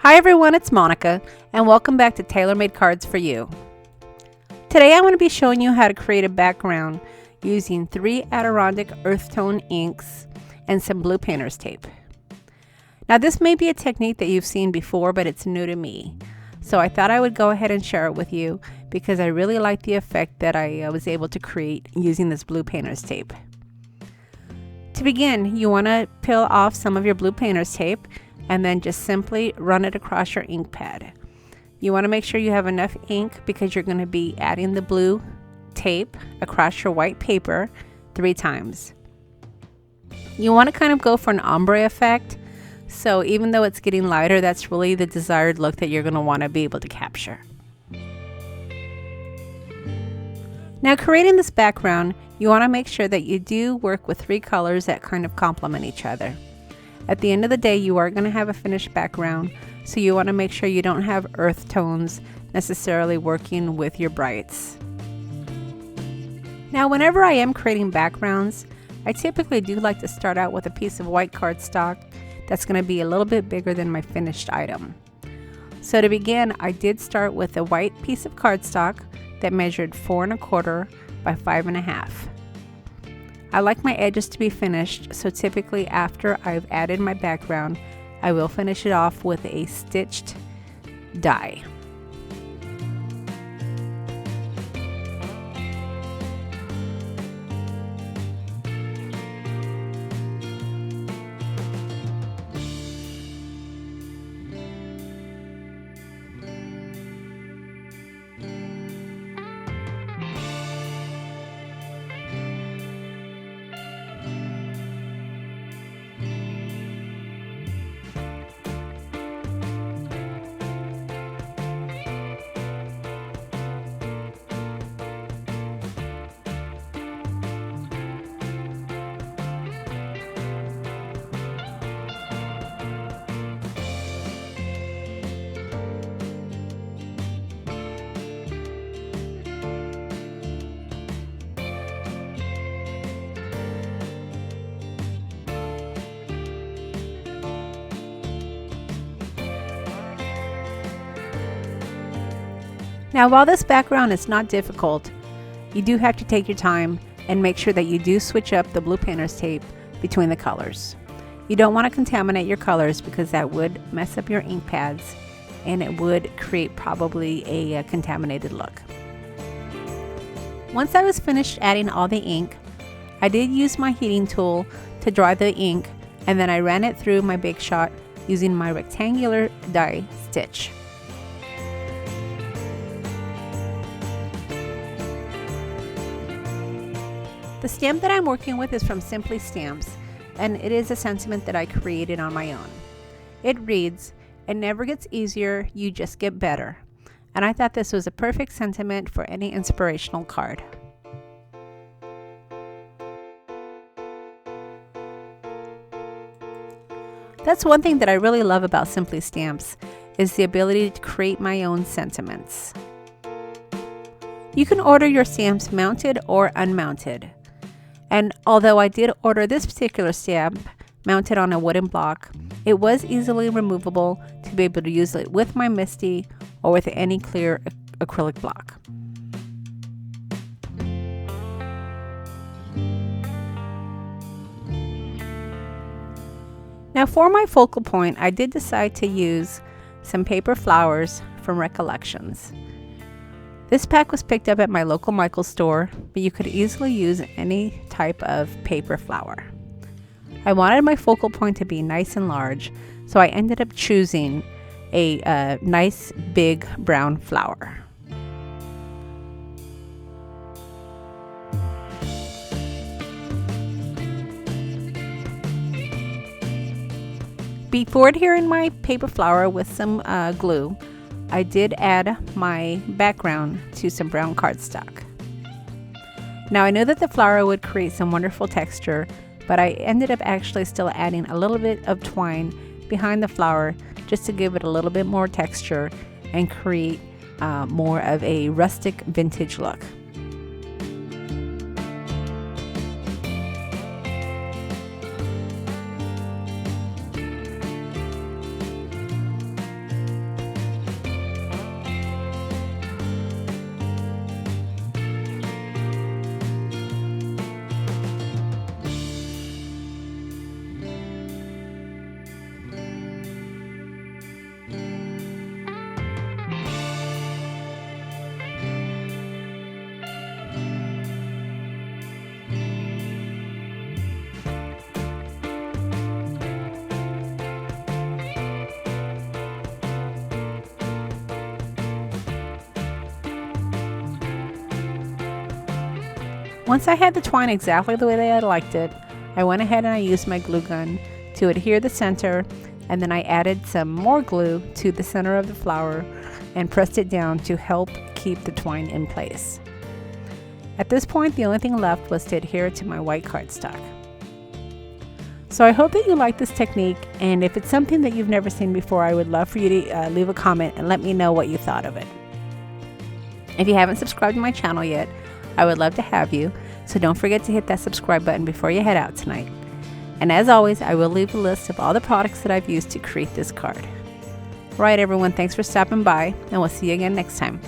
Hi everyone, it's Monica, and welcome back to Tailor-Made Cards for You. Today I'm going to be showing you how to create a background using 3 Adirondack earth tone inks and some blue painter's tape. Now this may be a technique that you've seen before, but it's new to me. So I thought I would go ahead and share it with you because I really like the effect that I was able to create using this blue painter's tape. To begin, you want to peel off some of your blue painter's tape and then just simply run it across your ink pad. You want to make sure you have enough ink because you're going to be adding the blue tape across your white paper 3 times. You want to kind of go for an ombre effect, so even though it's getting lighter, that's really the desired look that you're going to want to be able to capture. Now, creating this background, you want to make sure that you do work with 3 colors that kind of complement each other. At the end of the day, you are going to have a finished background, so you want to make sure you don't have earth tones necessarily working with your brights. Now, whenever I am creating backgrounds, I typically do like to start out with a piece of white cardstock that's going to be a little bit bigger than my finished item. So to begin, I did start with a white piece of cardstock that measured 4 1/4 by 5 1/2. I like my edges to be finished, so typically after I've added my background, I will finish it off with a stitched die. Now, while this background is not difficult, you do have to take your time and make sure that you do switch up the blue painter's tape between the colors. You don't want to contaminate your colors because that would mess up your ink pads and it would create probably a contaminated look. Once I was finished adding all the ink, I did use my heating tool to dry the ink, and then I ran it through my Bake Shot using my rectangular die stitch. The stamp that I'm working with is from Simply Stamps, and it is a sentiment that I created on my own. It reads, "It never gets easier, you just get better." And I thought this was a perfect sentiment for any inspirational card. That's one thing that I really love about Simply Stamps, is the ability to create my own sentiments. You can order your stamps mounted or unmounted. And although I did order this particular stamp mounted on a wooden block, it was easily removable to be able to use it with my Misty or with any clear acrylic block. Now for my focal point, I did decide to use some paper flowers from Recollections. This pack was picked up at my local Michael's store, but you could easily use any type of paper flower. I wanted my focal point to be nice and large, so I ended up choosing a nice big brown flower. Before adhering my paper flower with some glue, I did add my background to some brown cardstock. Now I know that the flower would create some wonderful texture, but I ended up actually still adding a little bit of twine behind the flower just to give it a little bit more texture and create more of a rustic vintage look. Once I had the twine exactly the way that I liked it, I went ahead and I used my glue gun to adhere the center, and then I added some more glue to the center of the flower and pressed it down to help keep the twine in place. At this point, the only thing left was to adhere it to my white cardstock. So I hope that you like this technique, and if it's something that you've never seen before, I would love for you to leave a comment and let me know what you thought of it. If you haven't subscribed to my channel yet, I would love to have you, so don't forget to hit that subscribe button before you head out tonight. And as always, I will leave a list of all the products that I've used to create this card. Right, everyone, thanks for stopping by, and we'll see you again next time.